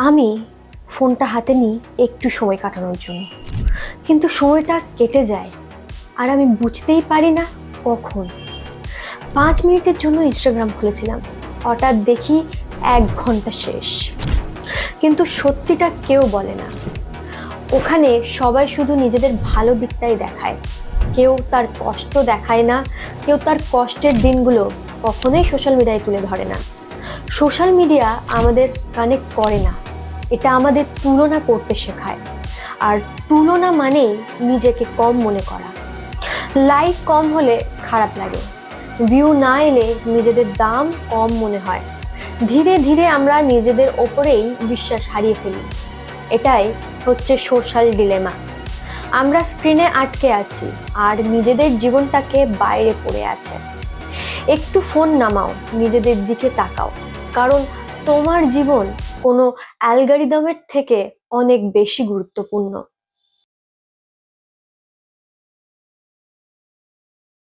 আমি ফোনটা হাতে নিই একটু সময় কাটানোর জন্য, কিন্তু সময়টা কেটে যায় আর আমি বুঝতেই পারি না কখন। 5 মিনিটের জন্য ইনস্টাগ্রাম খুলেছিলাম, হঠাৎ দেখি 1 ঘন্টা শেষ। কিন্তু সত্যিটা কেউ বলে না। ওখানে সবাই শুধু নিজেদের ভালো দিকটাই দেখায়, কেউ তার কষ্ট দেখায় না, কেউ তার কষ্টের দিনগুলো কখনোই সোশ্যাল মিডিয়ায় তুলে ধরে না। সোশ্যাল মিডিয়া আমাদের কানেক্ট করে না, এটা আমাদের তুলনা করতে শেখায়। আর তুলনা মানেই নিজেকে কম মনে করা। লাইক কম হলে খারাপ লাগে, ভিউ না এলে নিজেদের দাম কম মনে হয়। ধীরে ধীরে আমরা নিজেদের ওপরেই বিশ্বাস হারিয়ে ফেলি। এটাই হচ্ছে সোশ্যাল ডিলেমা। আমরা স্ক্রিনে আটকে আছি আর নিজেদের জীবনটাকে বাইরে পড়ে আছে। একটু ফোন নামাও, নিজেদের দিকে তাকাও, কারণ তোমার জীবন কোনো অ্যালগরিদমের থেকে অনেক বেশি গুরুত্বপূর্ণ।